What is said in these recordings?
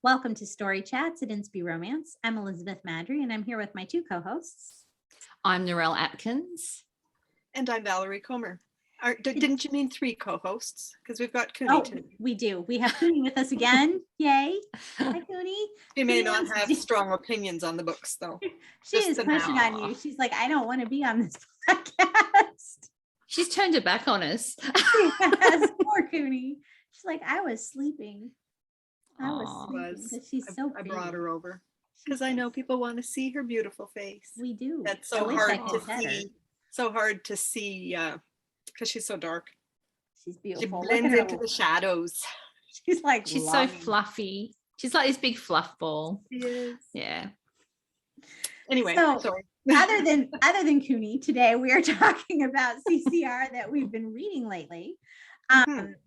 Welcome to Story Chats at Inspy Romance. I'm Elizabeth Madry, and I'm here with my two co-hosts. I'm Narelle Atkins. And I'm Valerie Comer. Didn't you mean three co-hosts? Because we've got Cooney today. We do. We have Cooney with us again. Yay. Hi, Cooney. She may not have strong opinions on the books, though. She is pushing on you. She's like, I don't want to be on this podcast. She's turned her back on us. Yes, poor Cooney. She's like, I was sleeping. She's so pretty. I brought her over because I know people want to see her beautiful face. We do. That's so hard to see. So hard to see because she's so dark. She's beautiful. She blends into the shadows. She's like, she's so fluffy. She's like this big fluff ball. She is. Yeah. Anyway, so, sorry. other than Cooney, today we are talking about CCR that we've been reading lately.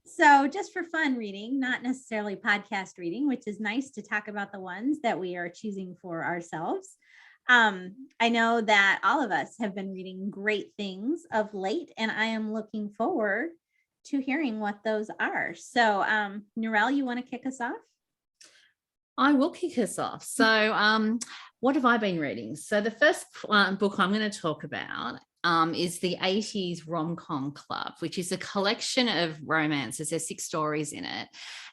So just for fun reading, not necessarily podcast reading, which is nice to talk about the ones that we are choosing for ourselves. I know that all of us have been reading great things of late, and I am looking forward to hearing what those are. So Narelle, you want to kick us off? I will kick us off. So what have I been reading? So the first book I'm going to talk about is the 80s Rom Com Club, which is a collection of romances. There's 6 stories in it,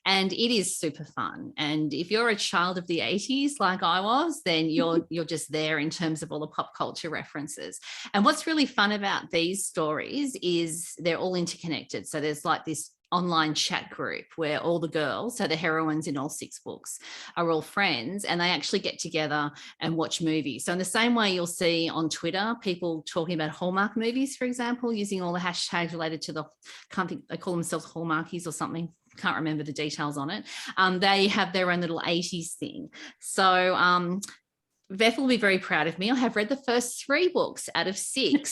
and it is super fun. And if you're a child of the 80s like I was, then you're just there in terms of all the pop culture references. And what's really fun about these stories is they're all interconnected. So there's like this online chat group where all the girls, so the heroines in all 6 books, are all friends, and they actually get together and watch movies. So in the same way you'll see on Twitter people talking about Hallmark movies, for example, using all the hashtags related to they call themselves Hallmarkies or something. Can't remember the details on it. They have their own little 80s thing. So Beth will be very proud of me. I have read the first 3 books out of 6.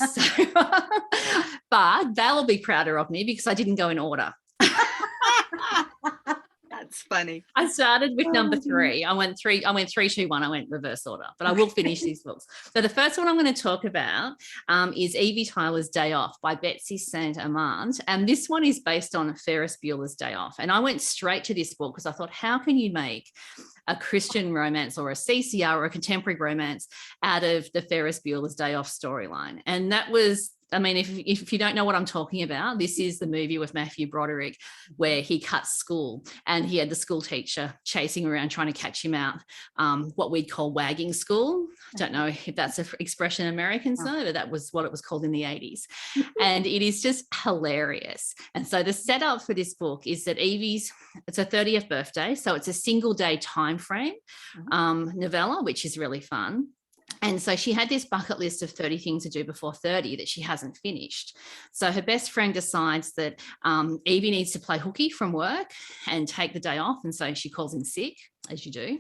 But Val will be prouder of me because I didn't go in order. That's funny. I started with number 3. I went 3, 2, 1. I went reverse order, but I will finish these books. So the first one I'm going to talk about is Evie Tyler's Day Off by Betsy, Sant, Amand. And this one is based on Ferris Bueller's Day Off. And I went straight to this book because I thought, how can you make a Christian romance or a CCR or a contemporary romance out of the Ferris Bueller's Day Off storyline? And that was, I mean, if you don't know what I'm talking about, this is the movie with Matthew Broderick where he cuts school and he had the school teacher chasing around trying to catch him out, what we'd call wagging school. I don't know if that's an expression Americans know, but that was what it was called in the 80s. And it is just hilarious. And so the setup for this book is that it's her 30th birthday, so it's a single day time frame novella, which is really fun. And so she had this bucket list of 30 things to do before 30 that she hasn't finished. So her best friend decides that Evie needs to play hooky from work and take the day off. And so she calls in sick, as you do.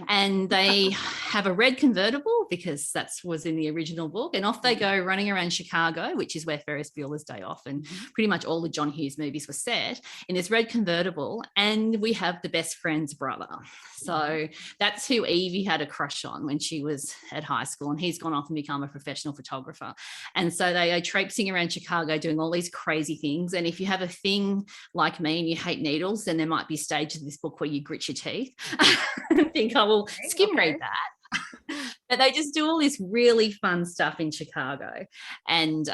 And they have a red convertible because that was in the original book. And off they go running around Chicago, which is where Ferris Bueller's Day Off and pretty much all the John Hughes movies were set, in this red convertible. And we have the best friend's brother. So that's who Evie had a crush on when she was at high school. And he's gone off and become a professional photographer. And so they are traipsing around Chicago doing all these crazy things. And if you have a thing like me and you hate needles, then there might be stages of this book where you grit your teeth. I think I will skim read that. But they just do all this really fun stuff in Chicago. And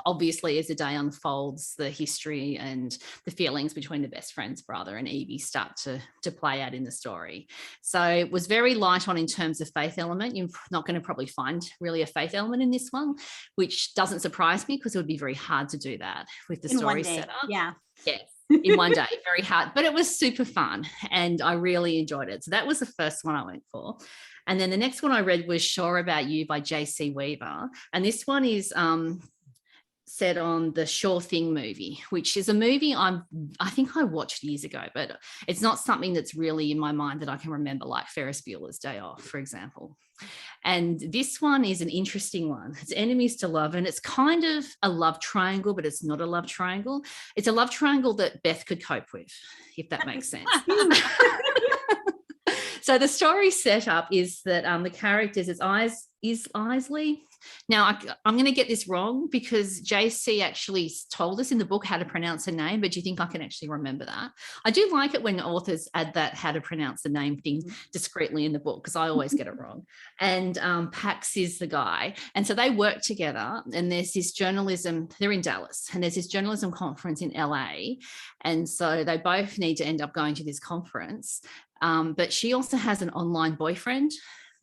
obviously, as the day unfolds, the history and the feelings between the best friend's brother and Evie start to play out in the story. So it was very light on in terms of faith element. You're not going to probably find really a faith element in this one, which doesn't surprise me because it would be very hard to do that with the story set up. Yeah. Yes. In one day, very hard, but it was super fun and I really enjoyed it. So that was the first one I went for. And then the next one I read was Sure About You by J.C. Weaver. And this one is set on the Sure Thing movie, which is a movie I think I watched years ago, but it's not something that's really in my mind that I can remember, like Ferris Bueller's Day Off, for example. And this one is an interesting one. It's enemies to love, and it's kind of a love triangle, but it's not a love triangle. It's a love triangle that Beth could cope with, if that makes sense. So the story setup is that the characters is Isley, Now, I'm going to get this wrong because JC actually told us in the book how to pronounce her name, but do you think I can actually remember that? I do like it when authors add that how to pronounce the name thing discreetly in the book because I always get it wrong. And Pax is the guy. And so they work together, and there's this journalism, they're in Dallas, and there's this journalism conference in LA. And so they both need to end up going to this conference. But she also has an online boyfriend,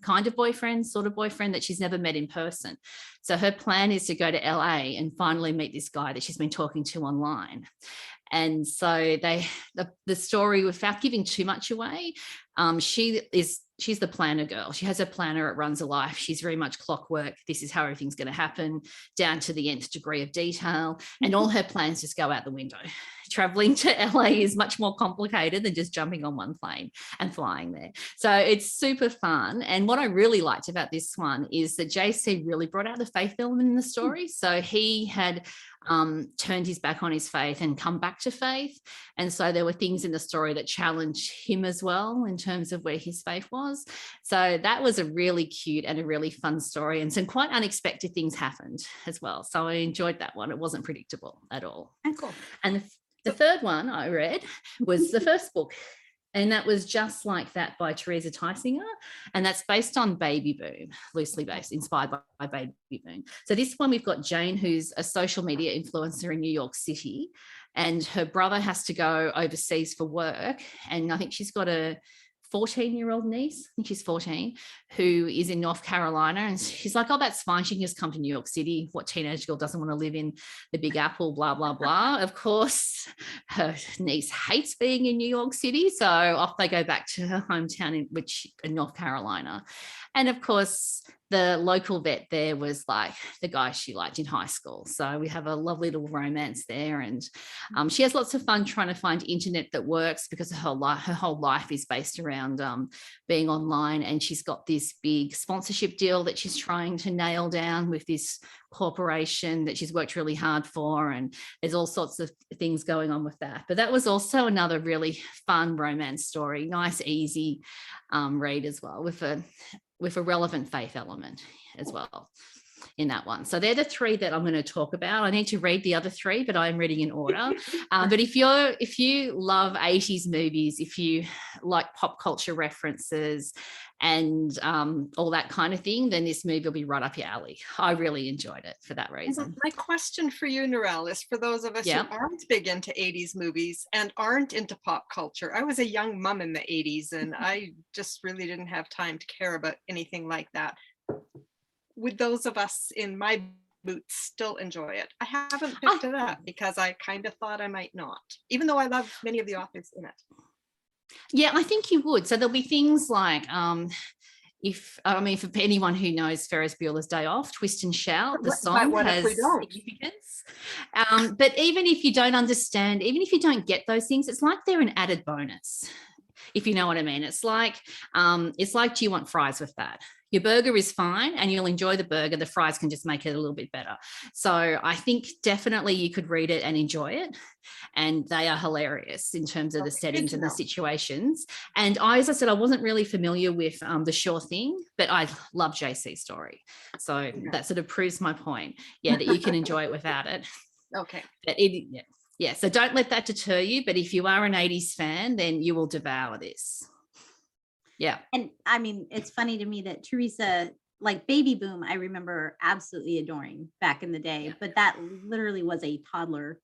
kind of boyfriend, sort of boyfriend that she's never met in person. So her plan is to go to LA and finally meet this guy that she's been talking to online. And so the story, without giving too much away, she's the planner girl. She has a planner. It runs a life. She's very much clockwork. This is how everything's going to happen, down to the nth degree of detail. And all her plans just go out the window. Traveling to LA is much more complicated than just jumping on one plane and flying there. So it's super fun. And what I really liked about this one is that JC really brought out the faith element in the story. So he had turned his back on his faith and come back to faith. And so there were things in the story that challenged him as well in terms of where his faith was. So that was a really cute and a really fun story, and some quite unexpected things happened as well. So I enjoyed that one. It wasn't predictable at all. Oh, cool. And the third one I read was the first book, and that was Just Like That by Teresa Tysinger, and that's based on Baby Boom, loosely based, inspired by Baby Boom. So this one we've got Jane, who's a social media influencer in New York City, and her brother has to go overseas for work, and I think she's got a 14-year-old niece, I think she's 14, who is in North Carolina. And she's like, oh, that's fine. She can just come to New York City. What teenage girl doesn't want to live in the Big Apple, blah, blah, blah. Of course, her niece hates being in New York City. So off they go back to her hometown, in North Carolina. And of course, the local vet there was like the guy she liked in high school. So we have a lovely little romance there. And she has lots of fun trying to find internet that works, because her whole life is based around being online. And she's got this big sponsorship deal that she's trying to nail down with this corporation that she's worked really hard for. And there's all sorts of things going on with that. But that was also another really fun romance story, nice, easy read as well, with a relevant faith element as well in that one. So they're the three that I'm going to talk about. I need to read the other three, but I'm reading in order. But if you love 80s movies, if you like pop culture references and all that kind of thing, then this movie will be right up your alley. I really enjoyed it for that reason. My question for you, Narelle, is for those of us who aren't big into 80s movies and aren't into pop culture. I was a young mom in the 80s, and I just really didn't have time to care about anything like that. Would those of us in my boots still enjoy it? I haven't picked it up because I kind of thought I might not, even though I love many of the authors in it. Yeah, I think you would. So there'll be things like, for anyone who knows Ferris Bueller's Day Off, Twist and Shout, the song has significance. But even if you don't understand, even if you don't get those things, it's like they're an added bonus, if you know what I mean. It's like, do you want fries with that? Your burger is fine and you'll enjoy the burger. The fries can just make it a little bit better. So I think definitely you could read it and enjoy it. And they are hilarious in terms of the settings and the situations. And as I said, I wasn't really familiar with The Sure Thing, but I love JC's story. So that sort of proves my point. Yeah, that you can enjoy it without it. Okay. But so don't let that deter you. But if you are an 80s fan, then you will devour this. Yeah. And I mean, it's funny to me that Teresa, like Baby Boom, I remember absolutely adoring back in the day, but that literally was a toddler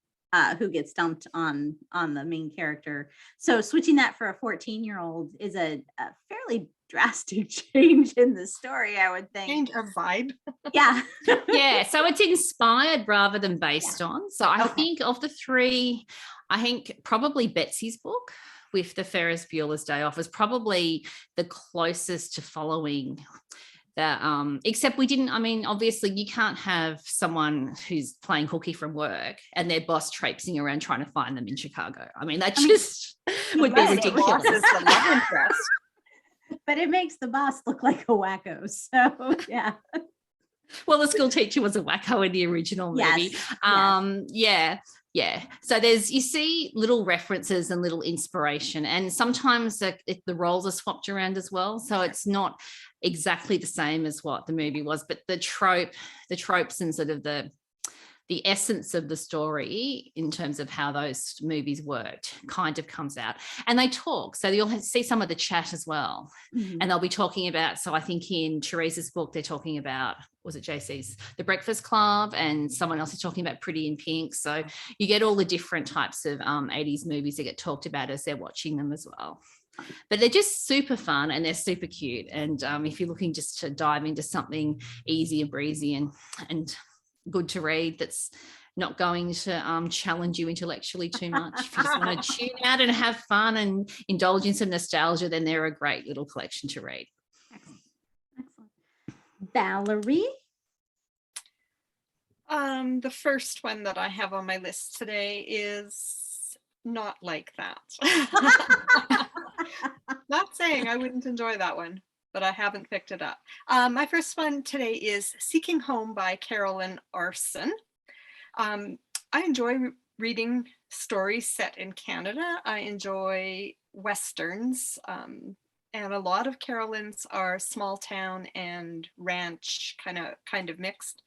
who gets dumped on the main character. So switching that for a 14-year-old is a fairly drastic change in the story, I would think. Change of vibe. Yeah. Yeah. So it's inspired rather than based on. So I think of the three, I think probably Betsy's book with the Ferris Bueller's Day Off was probably the closest to following that, except we didn't, obviously you can't have someone who's playing hooky from work and their boss traipsing around trying to find them in Chicago. That just would be ridiculous. The love interest. But it makes the boss look like a wacko. So yeah. Well, the school teacher was a wacko in the original movie. Yes. Yeah. So you see little references and little inspiration, and sometimes the roles are swapped around as well. So it's not exactly the same as what the movie was, but the tropes and sort of the essence of the story in terms of how those movies worked kind of comes out. And they talk. So you'll see some of the chat as well. Mm-hmm. And they'll be talking about, so I think in Teresa's book, they're talking about, was it JC's The Breakfast Club, and someone else is talking about Pretty in Pink. So you get all the different types of 80s movies that get talked about as they're watching them as well. But they're just super fun and they're super cute. And if you're looking just to dive into something easy and breezy and good to read, that's not going to challenge you intellectually too much. If you just want to tune out and have fun and indulge in some nostalgia, then they're a great little collection to read. Excellent. Valerie? The first one that I have on my list today is not like that. Not saying I wouldn't enjoy that one, but I haven't picked it up. My first one today is Seeking Home by Carolyn Arson. I enjoy reading stories set in Canada. I enjoy Westerns, and a lot of Carolyn's are small town and ranch kind of mixed.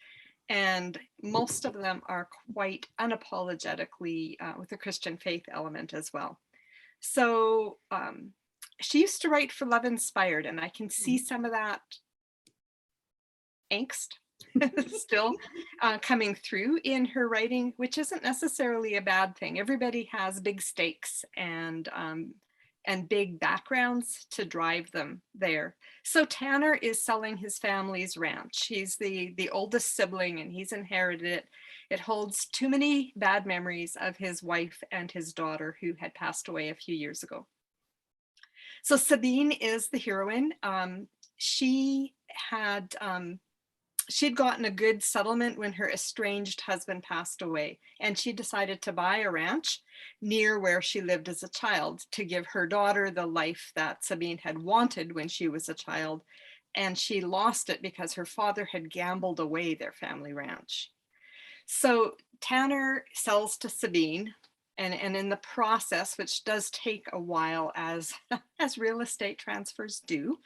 And most of them are quite unapologetically with a Christian faith element as well. So she used to write for Love Inspired, and I can see some of that angst still coming through in her writing, which isn't necessarily a bad thing. Everybody has big stakes and big backgrounds to drive them there. So Tanner is selling his family's ranch. He's the oldest sibling and he's inherited it. It holds too many bad memories of his wife and his daughter who had passed away a few years ago. So Sabine is the heroine. She had she'd gotten a good settlement when her estranged husband passed away, and she decided to buy a ranch near where she lived as a child to give her daughter the life that Sabine had wanted when she was a child, and she lost it because her father had gambled away their family ranch. So Tanner sells to Sabine, and in the process, which does take a while as real estate transfers do,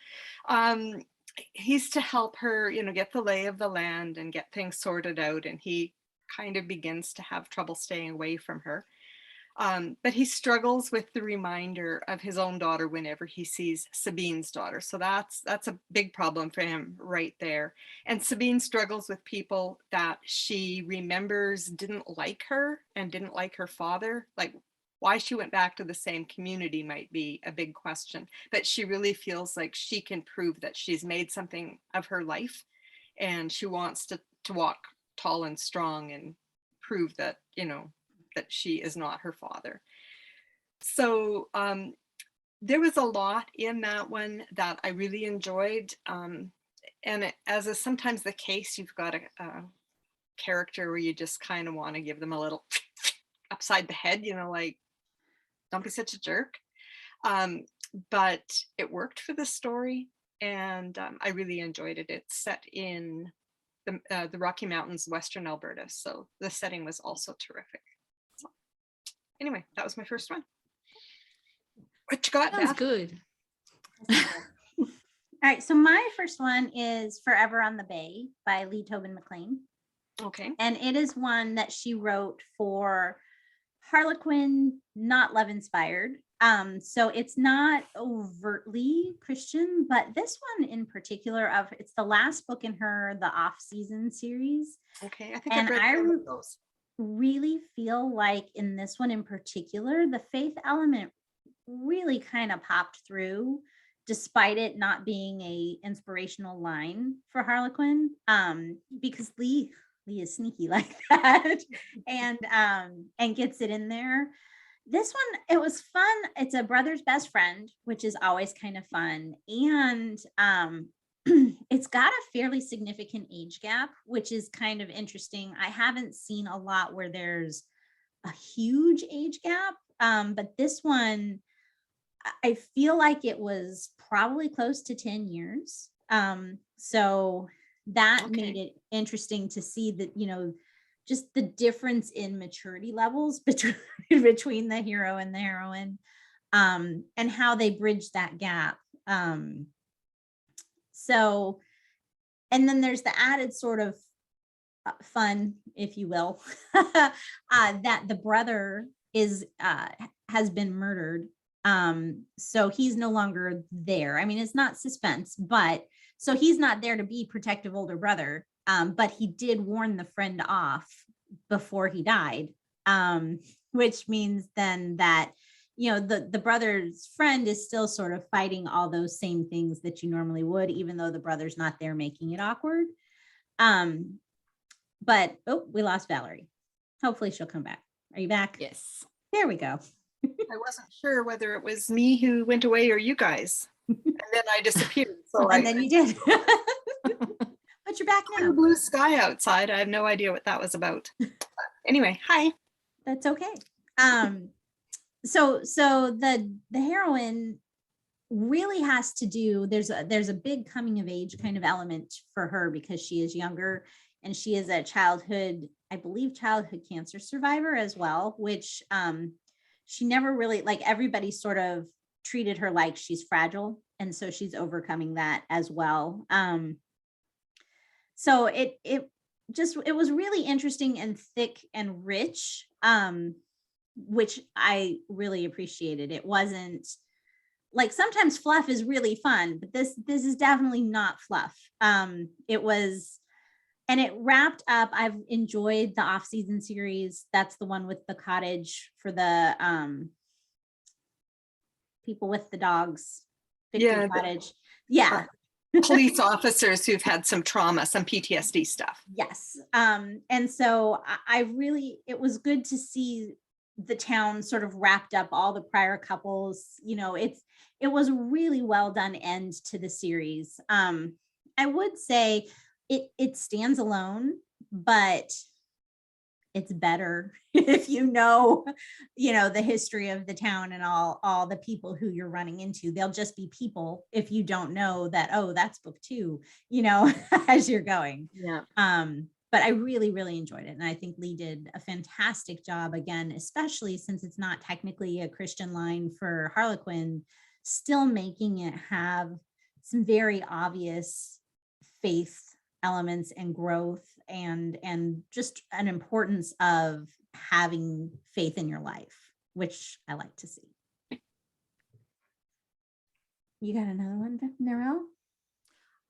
he's to help her, get the lay of the land and get things sorted out. And he kind of begins to have trouble staying away from her. But he struggles with the reminder of his own daughter whenever he sees Sabine's daughter. So that's a big problem for him right there. And Sabine struggles with people that she remembers didn't like her and didn't like her father. Like, why she went back to the same community might be a big question, but she really feels like she can prove that she's made something of her life, and she wants to walk tall and strong and prove that, that she is not her father. So there was a lot in that one that I really enjoyed. And as is sometimes the case, you've got a character where you just kind of want to give them a little upside the head, like, don't be such a jerk. But it worked for the story, and I really enjoyed it. It's set in the Rocky Mountains, Western Alberta, so the setting was also terrific. So, anyway, that was my first one. What you got? Sounds good. All right, so my first one is Forever on the Bay by Tobin McClain. Okay. And it is one that she wrote for Harlequin, not Love Inspired. So it's not overtly Christian, but this one in particular, it's the last book in her The Off-Season series. Okay, I think and I've read some of those. Really feel like in this one in particular, the faith element really kind of popped through, despite it not being a inspirational line for Harlequin, because Lee is sneaky like that and gets it in there. This one, it was fun. It's a brother's best friend, which is always kind of fun. And it's got a fairly significant age gap, which is kind of interesting. I haven't seen a lot where there's a huge age gap. But this one, I feel like it was probably close to 10 years. So that made it interesting to see that, just the difference in maturity levels between the hero and the heroine, and how they bridge that gap. So, and then there's the added sort of fun, if you will, that the brother has been murdered. So he's no longer there. I mean, it's not suspense, but so he's not there to be protective older brother. But he did warn the friend off before he died, which means then that, the brother's friend is still sort of fighting all those same things that you normally would, even though the brother's not there making it awkward. But we lost Valerie. Hopefully she'll come back. Are you back? Yes. There we go. I wasn't sure whether it was me who went away or you guys. And then I disappeared. So And then you did. But you're back now. Blue sky outside. I have no idea what that was about. Anyway, hi. That's okay. So the heroine really has to do, there's a big coming of age kind of element for her because she is younger and she is a childhood cancer survivor as well, which she never really, like, everybody sort of treated her like she's fragile, and so she's overcoming that as well. So it was really interesting and thick and rich, which I really appreciated. It wasn't like, sometimes fluff is really fun, but this is definitely not fluff. It was, and it wrapped up. I've enjoyed the off-season series. That's the one with the cottage for the people with the dogs. Victory Cottage. Yeah. Police officers who've had some trauma, some PTSD stuff. Yes. And so it was good to see the town sort of wrapped up all the prior couples. It was a really well done end to the series. I would say it stands alone, but it's better if the history of the town and all the people who you're running into. They'll just be people if you don't know that, that's book 2, as you're going. Yeah. But I really, really enjoyed it. And I think Lee did a fantastic job again, especially since it's not technically a Christian line for Harlequin, still making it have some very obvious faith elements and growth and just an importance of having faith in your life, which I like to see. You got another one, Narelle?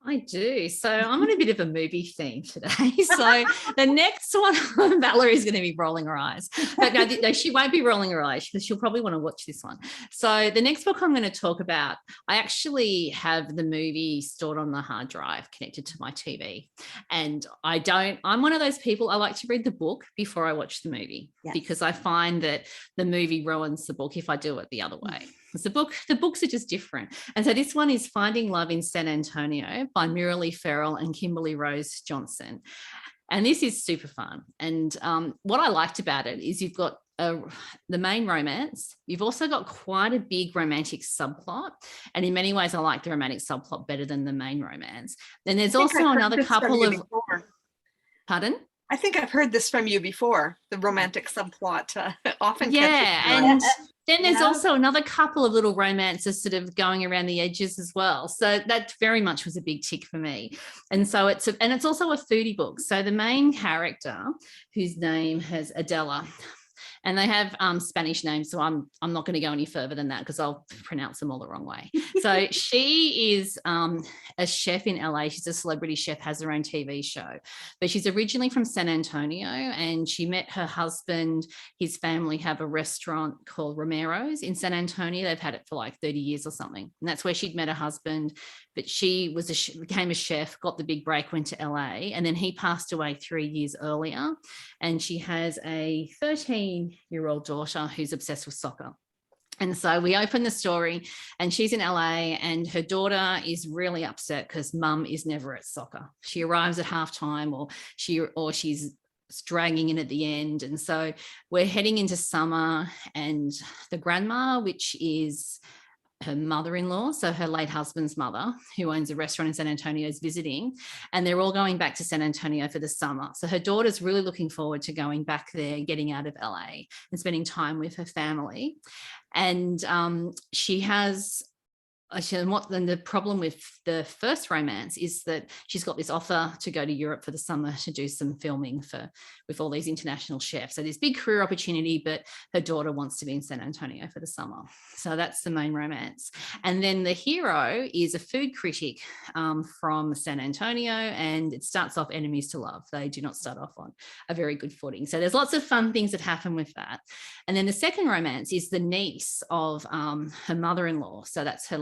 I do. So I'm on a bit of a movie theme today. So the next one, Valerie's going to be rolling her eyes. But no, she won't be rolling her eyes because she'll probably want to watch this one. So the next book I'm going to talk about, I actually have the movie stored on the hard drive connected to my TV. And I'm one of those people, I like to read the book before I watch the movie. Yes. Because I find that the movie ruins the book if I do it the other way. The books are just different. And so this one is Finding Love in San Antonio by Miralee, Ferrell and Kimberly Rose Johnson. And this is super fun. And what I liked about it is you've got the main romance. You've also got quite a big romantic subplot. And in many ways, I like the romantic subplot better than the main romance. Then there's also another couple of... Pardon? I think I've heard this from you before, the romantic subplot often. Yeah, and then there's also another couple of little romances sort of going around the edges as well. So that very much was a big tick for me. And so it's also a foodie book. So the main character, whose name has Adela, and they have Spanish names, so I'm not going to go any further than that because I'll pronounce them all the wrong way. So she is a chef in LA. She's a celebrity chef, has her own TV show. But she's originally from San Antonio, and she met her husband. His family have a restaurant called Romero's in San Antonio. They've had it for like 30 years or something. And that's where she'd met her husband. But she became a chef, got the big break, went to LA, and then he passed away 3 years earlier. And she has a 13-year-old daughter who's obsessed with soccer. And so we open the story and she's in LA and her daughter is really upset because mum is never at soccer. She arrives at halftime or she's dragging in at the end. And so we're heading into summer and the grandma, which is her mother-in-law, so her late husband's mother, who owns a restaurant in San Antonio, is visiting, and they're all going back to San Antonio for the summer. So her daughter's really looking forward to going back there, getting out of LA and spending time with her family. And she has then the problem with the first romance is that she's got this offer to go to Europe for the summer to do some filming with all these international chefs. So this big career opportunity, but her daughter wants to be in San Antonio for the summer. So that's the main romance. And then the hero is a food critic from San Antonio, and it starts off enemies to love. They do not start off on a very good footing. So there's lots of fun things that happen with that. And then the second romance is the niece of her mother-in-law. So that's her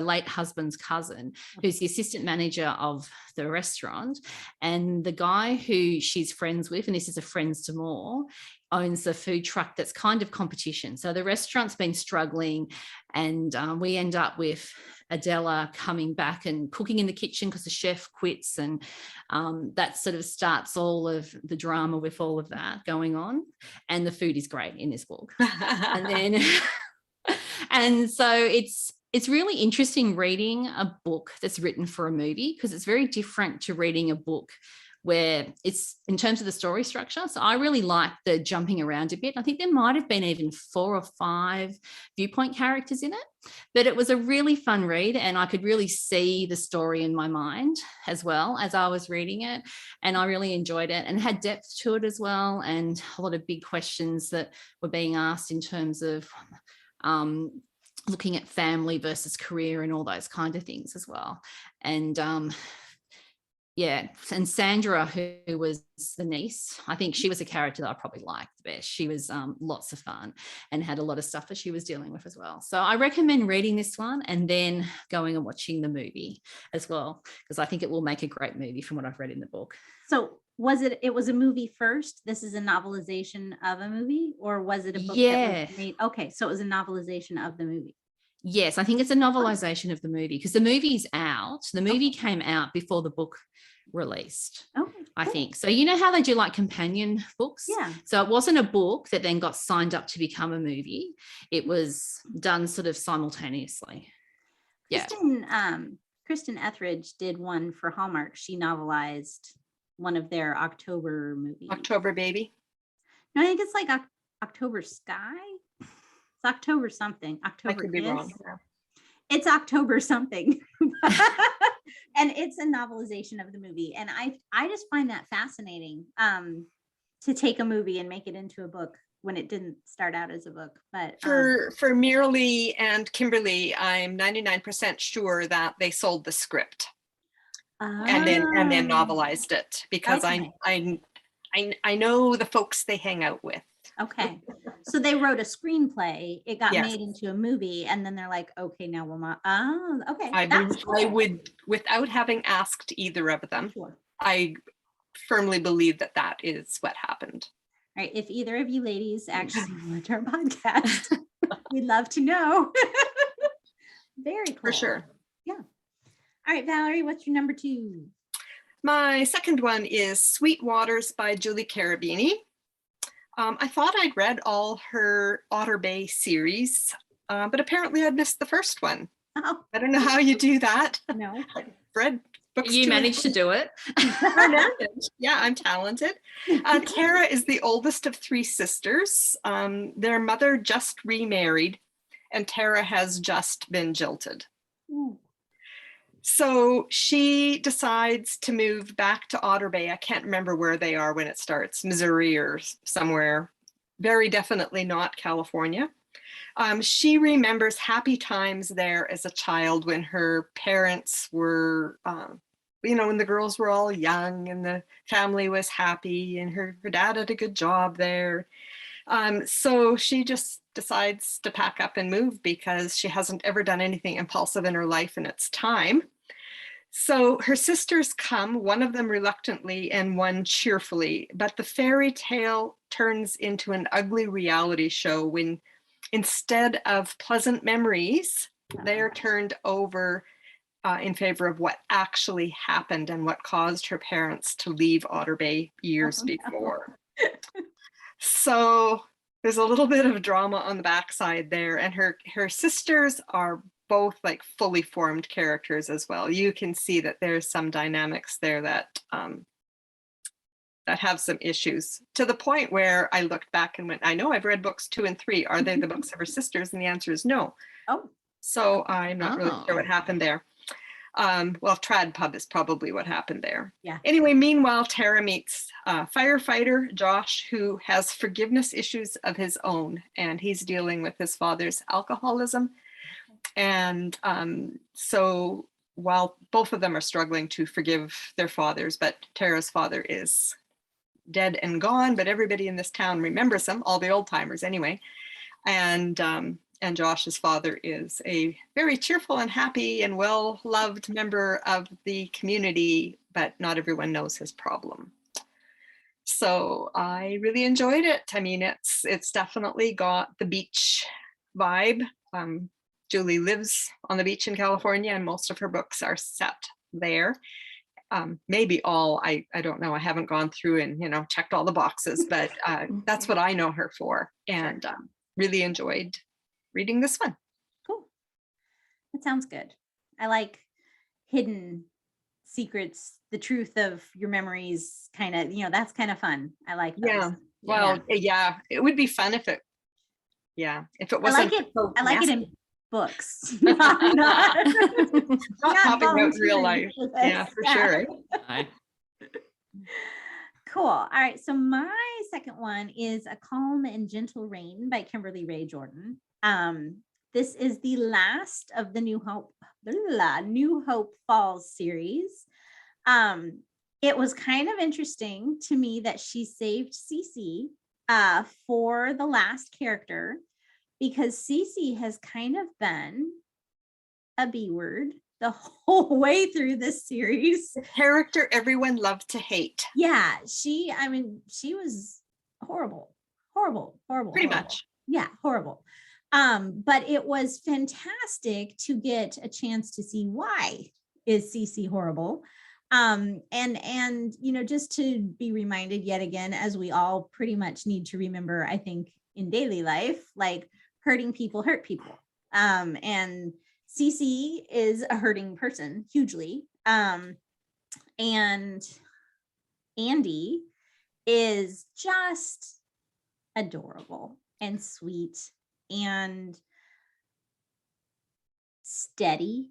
late husband's cousin, who's the assistant manager of the restaurant. And the guy who she's friends with, and this is a friends to more, owns a food truck that's kind of competition. So the restaurant's been struggling, and we end up with Adela coming back and cooking in the kitchen because the chef quits, and that sort of starts all of the drama with all of that going on. And the food is great in this book. And then and so it's really interesting reading a book that's written for a movie, because it's very different to reading a book where it's in terms of the story structure. So I really like the jumping around a bit. I think there might have been even 4 or 5 viewpoint characters in it, but it was a really fun read, and I could really see the story in my mind as well as I was reading it. And I really enjoyed it, and had depth to it as well, and a lot of big questions that were being asked in terms of looking at family versus career and all those kind of things as well. And and Sandra, who was the niece, I think she was a character that I probably liked the best. She was lots of fun and had a lot of stuff that she was dealing with as well. So I recommend reading this one and then going and watching the movie as well, because I think it will make a great movie from what I've read in the book. So it was a movie first? This is a novelization of a movie, or was it a book that was made? Okay, so it was a novelization of the movie. Yes, I think it's a novelization of the movie, because the movie's out. The movie came out before the book released. Okay, I think. So you know how they do like companion books? Yeah. So it wasn't a book that then got signed up to become a movie. It was done sort of simultaneously. Yeah. Kristen Etheridge did one for Hallmark. She novelized one of their October movies. October Baby. No, I think it's like October Sky. It's October something. October. I could be wrong. Yeah. It's October something. And it's a novelization of the movie. And I just find that fascinating, to take a movie and make it into a book when it didn't start out as a book. But for Miralee and Kimberly, I'm 99% sure that they sold the script and then novelized it, because okay. I know the folks they hang out with. Okay. So they wrote a screenplay, it got Yes. made into a movie, and then they're like, okay, now we'll not. Oh, okay. I would, without having asked either of them, Sure. I firmly believe that is what happened. All right. If either of you ladies actually watch our podcast, we'd love to know. Very cool. For sure. Yeah. All right, Valerie, what's your number 2? My second one is Sweet Waters by Julie Carobini. I thought I'd read all her Otter Bay series, but apparently I'd missed the first one. Oh. I don't know how you do that. No. I've read books. You managed to do it. I managed. Yeah, I'm talented. Tara is the oldest of 3 sisters. Their mother just remarried, and Tara has just been jilted. Ooh. So she decides to move back to Otter Bay. I can't remember where they are when it starts, Missouri or somewhere. Very definitely not California. She remembers happy times there as a child when her parents were, when the girls were all young and the family was happy and her dad had a good job there. So she just decides to pack up and move because she hasn't ever done anything impulsive in her life, and it's time. So her sisters come, one of them reluctantly and one cheerfully, but the fairy tale turns into an ugly reality show when instead of pleasant memories, they are turned over in favor of what actually happened and what caused her parents to leave Otter Bay years before. So there's a little bit of drama on the backside there, and her sisters are both like fully formed characters as well. You can see that there's some dynamics there that have some issues, to the point where I looked back and went, I know I've read books 2 and 3. Are they the books of her sisters? And the answer is no. Oh. So I'm not really sure what Oh. happened there. Well, Trad Pub is probably what happened there. Yeah. Anyway, meanwhile, Tara meets firefighter Josh, who has forgiveness issues of his own, and he's dealing with his father's alcoholism. And so while both of them are struggling to forgive their fathers, but Tara's father is dead and gone, but everybody in this town remembers him, all the old timers anyway. And Josh's father is a very cheerful and happy and well-loved member of the community, but not everyone knows his problem. So I really enjoyed it. I mean, it's definitely got the beach vibe. Julie lives on the beach in California, and most of her books are set there. Maybe all, I don't know. I haven't gone through and, checked all the boxes, but that's what I know her for. And really enjoyed reading this one. Cool. That sounds good. I like hidden secrets, the truth of your memories, kind of, that's kind of fun. I like those. Yeah. Well, yeah, it would be fun if it wasn't. I like it in books. not popping out in real life. Yeah, for sure. Cool. All right. So my second one is A Calm and Gentle Rain by Kimberly Ray Jordan. This is the last of the New Hope Falls series. It was kind of interesting to me that she saved Cece for the last character, because Cece has kind of been a B word the whole way through this series. The character everyone loved to hate. Yeah, she was horrible. Pretty much. Yeah, horrible. But it was fantastic to get a chance to see why is Cece horrible. And just to be reminded yet again, as we all pretty much need to remember, I think, in daily life, like, hurting people hurt people. And Cece is a hurting person hugely. And Andy is just adorable and sweet and steady.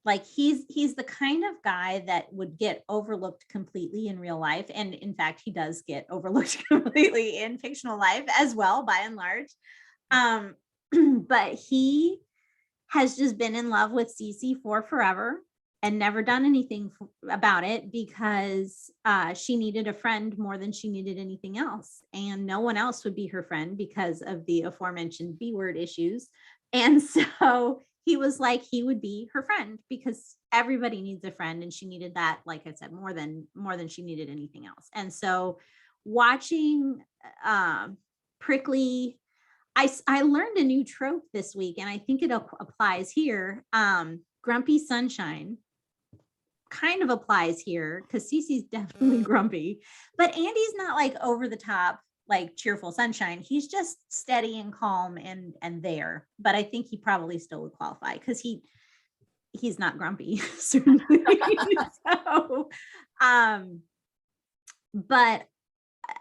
Like, he's the kind of guy that would get overlooked completely in real life. And in fact, he does get overlooked completely in fictional life as well, by and large. But he has just been in love with Cece for forever and never done anything about it, because she needed a friend more than she needed anything else. And no one else would be her friend because of the aforementioned B word issues. And so he was like, he would be her friend, because everybody needs a friend. And she needed that, like I said, more than she needed anything else. And so watching Prickly, I learned a new trope this week, and I think it applies here. Grumpy Sunshine kind of applies here, because Cece's definitely grumpy, but Andy's not like over the top, like cheerful sunshine. He's just steady and calm and there. But I think he probably still would qualify, because he's not grumpy, certainly. So, but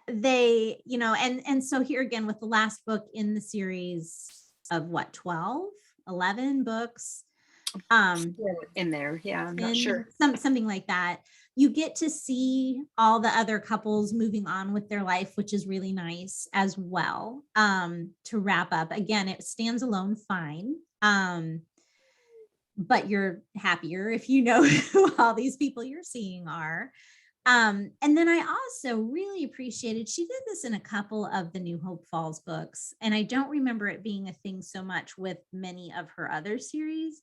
they, and so here again with the last book in the series of 11 books in there. Yeah, I'm not sure. Something like that. You get to see all the other couples moving on with their life, which is really nice as well. To wrap up, again, it stands alone fine. But you're happier if you know who all these people you're seeing are. And then I also really appreciated, she did this in a couple of the New Hope Falls books, and I don't remember it being a thing so much with many of her other series,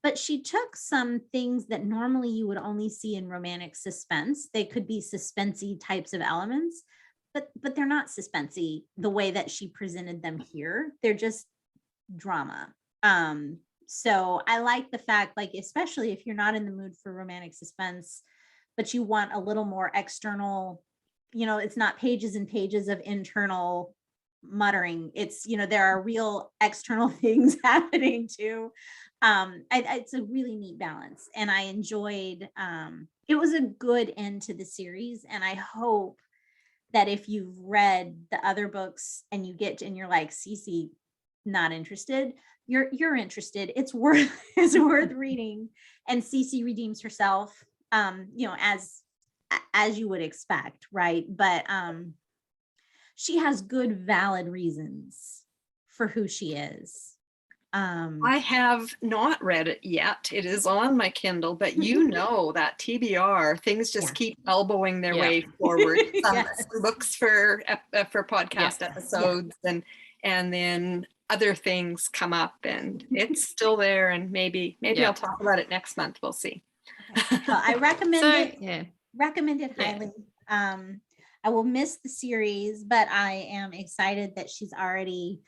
but she took some things that normally you would only see in romantic suspense. They could be suspensey types of elements, but they're not suspensey the way that she presented them here. They're just drama. So I like the fact, like, especially if you're not in the mood for romantic suspense, but you want a little more external, it's not pages and pages of internal muttering. It's, there are real external things happening too. It's a really neat balance. And I enjoyed, it was a good end to the series. And I hope that if you've read the other books and you're like, Cece not interested, you're interested. It's worth reading. And CC redeems herself, as you would expect, right? But she has good, valid reasons for who she is. I have not read it yet. It is on my Kindle, but that TBR, things just keep elbowing their way forward. Some books for podcast episodes, and then other things come up, and it's still there. And maybe I'll talk about it next month. We'll see. Okay. Well, I recommend it. Recommend it highly. I will miss the series, but I am excited that she's already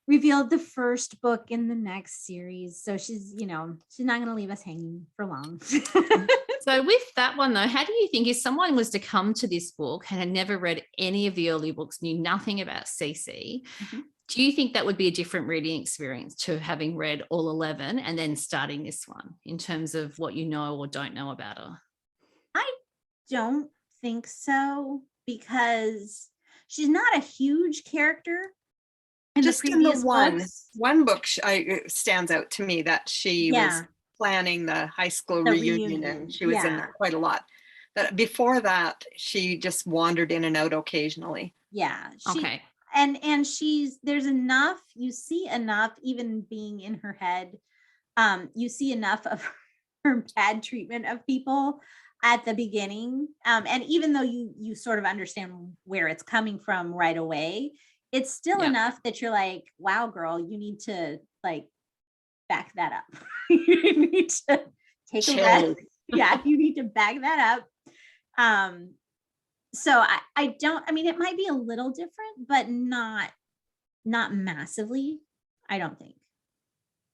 revealed the first book in the next series. So she's not going to leave us hanging for long. So with that one though, how do you think if someone was to come to this book and had never read any of the early books, knew nothing about CC, do you think that would be a different reading experience to having read all 11 and then starting this one in terms of what you know or don't know about her? I don't think so, because she's not a huge character. Just in the one book stands out to me, that she was planning the high school reunion, and she was in there quite a lot. But before that, she just wandered in and out occasionally. Yeah. Okay. And there's enough, you see enough, even being in her head, you see enough of her bad treatment of people at the beginning. And even though you sort of understand where it's coming from right away, it's still enough that you're like, wow, girl, you need to back that up. You need to take a breath. Yeah, you need to back that up. So it might be a little different, but not massively, I don't think.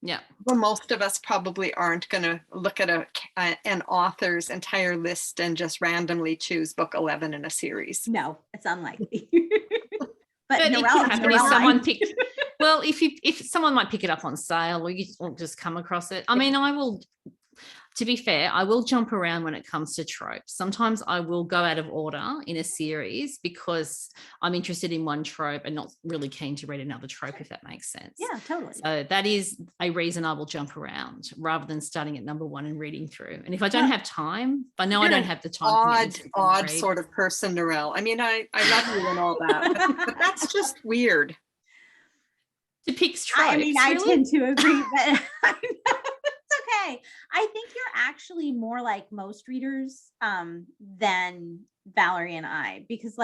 Yeah. Well, most of us probably aren't going to look at an author's entire list and just randomly choose book 11 in a series. No, it's unlikely. But it could happen if someone picked. Well, if someone might pick it up on sale, or you just come across it. I mean, I will. To be fair, I will jump around when it comes to tropes. Sometimes I will go out of order in a series because I'm interested in one trope and not really keen to read another trope, if that makes sense. Yeah, totally. So that is a reason I will jump around rather than starting at number one and reading through. And if I don't have time, I know I don't have the time. Odd sort of person, Narelle. I mean, I love you and all that, but that's just weird. To pick tropes. I mean, I tend to agree, but okay. I think you're actually more like most readers than Valerie and I, because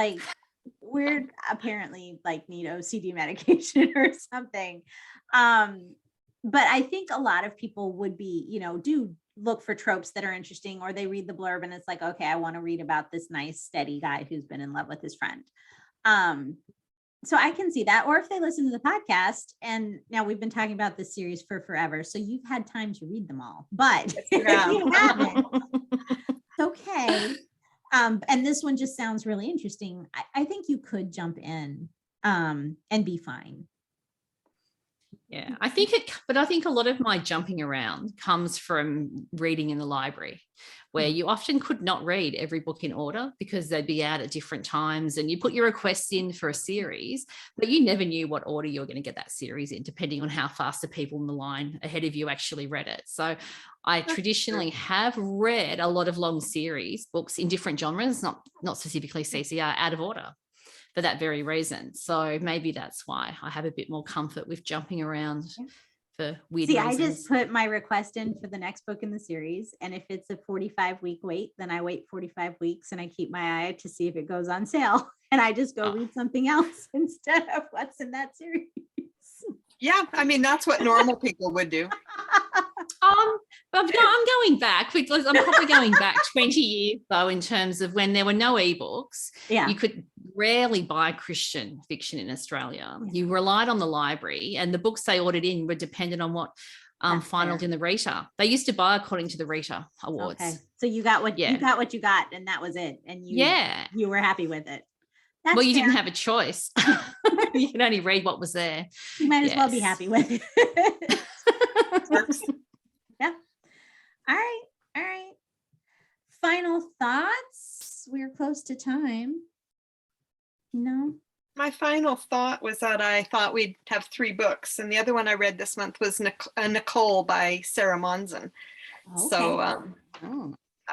we're apparently need OCD medication or something. But I think a lot of people would be, do look for tropes that are interesting, or they read the blurb and it's like, okay, I want to read about this nice, steady guy who's been in love with his friend. So I can see that. Or if they listen to the podcast, and now we've been talking about this series for forever, so you've had time to read them all, but if you haven't, it's okay. And this one just sounds really interesting. I think you could jump in and be fine. Yeah, I think a lot of my jumping around comes from reading in the library, where you often could not read every book in order because they'd be out at different times, and you put your requests in for a series, but you never knew what order you were going to get that series in, depending on how fast the people in the line ahead of you actually read it. So I traditionally have read a lot of long series books in different genres, not specifically CCR, out of order, for that very reason. So maybe that's why I have a bit more comfort with jumping around for weird reasons. I just put my request in for the next book in the series, and if it's a 45-week wait, then I wait 45 weeks and I keep my eye to see if it goes on sale, and I just go read something else instead of what's in that series. Yeah, I mean, that's what normal people would do. But no, I'm going back because I'm probably going back 20 years though, in terms of when there were no ebooks. Yeah. You could rarely buy Christian fiction in Australia. You relied on the library, and the books they ordered in were dependent on what finaled in the Rita. They used to buy according to the Rita awards. Okay. So you got what you got, and that was it. And you were happy with it. That's well, you didn't have a choice. You can only read what was there. You might as well be happy with it. Yeah. All right. Final thoughts. We're close to time. No. My final thought was that I thought we'd have 3 books, and the other one I read this month was Nicole by Sarah Monzon. Okay. So,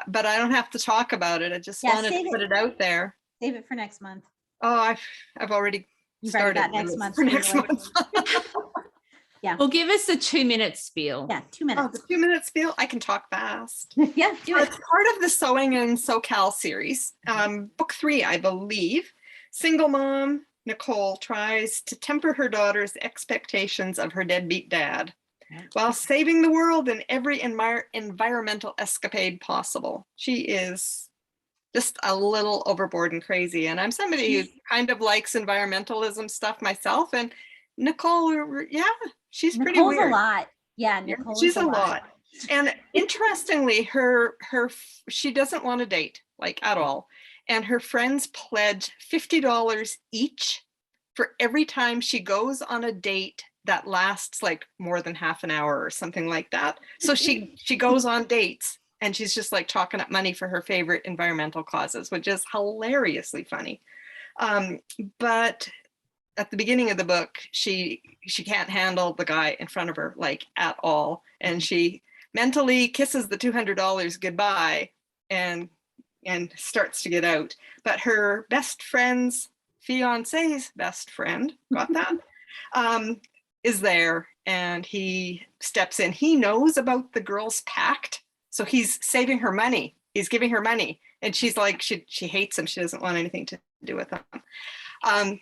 but I don't have to talk about it. I just wanted to put it out there. Save it for next month. Oh, I've already started got next month for next month. Yeah. Well, give us a 2-minute spiel. Yeah, 2 minutes. Oh, the 2-minute spiel. I can talk fast. Yeah, do it. It's part of the Sewing in SoCal series. Book 3, I believe. Single mom Nicole tries to temper her daughter's expectations of her deadbeat dad while saving the world in every environmental escapade possible. She is just a little overboard and crazy. And I'm somebody who kind of likes environmentalism stuff myself. And Nicole, yeah, she's pretty Nicole's weird. a lot. Yeah, Nicole. She's a lot. And interestingly, she doesn't want to date, like, at all. And her friends pledge $50 each for every time she goes on a date that lasts like more than half an hour or something like that. So she goes on dates and she's just like chalking up money for her favorite environmental causes, which is hilariously funny. But at the beginning of the book, she can't handle the guy in front of her, like, at all. And she mentally kisses the $200 goodbye and starts to get out. But her best friend's fiance's best friend, got that, is there, and he steps in. He knows about the girl's pact, so he's saving her money. He's giving her money, and she's like, she hates him. She doesn't want anything to do with him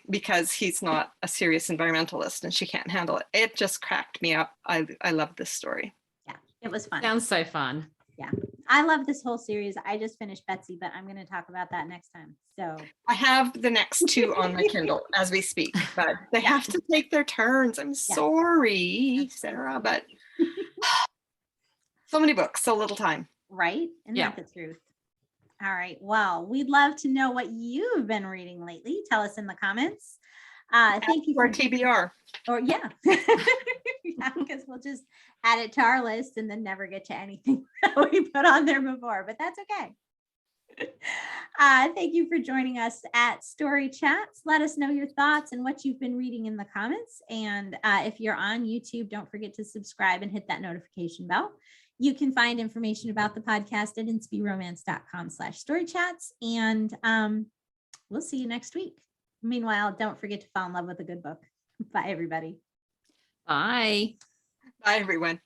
because he's not a serious environmentalist, and she can't handle it. It just cracked me up. I love this story. Yeah, it was fun. Sounds so fun. Yeah, I love this whole series. I just finished Betsy, but I'm going to talk about that next time. So I have the next 2 on my Kindle as we speak, but they have to take their turns. I'm sorry, Sarah, but so many books, so little time. Right? Isn't that the truth? All right. Well, we'd love to know what you've been reading lately. Tell us in the comments. Thank you for TBR. Or yeah, because we'll just add it to our list and then never get to anything that we put on there before, but that's okay. Thank you for joining us at Story Chats. Let us know your thoughts and what you've been reading in the comments. And if you're on YouTube, don't forget to subscribe and hit that notification bell. You can find information about the podcast at inspyromance.com/storychats. And we'll see you next week. Meanwhile, don't forget to fall in love with a good book. Bye, everybody. Bye. Bye, everyone.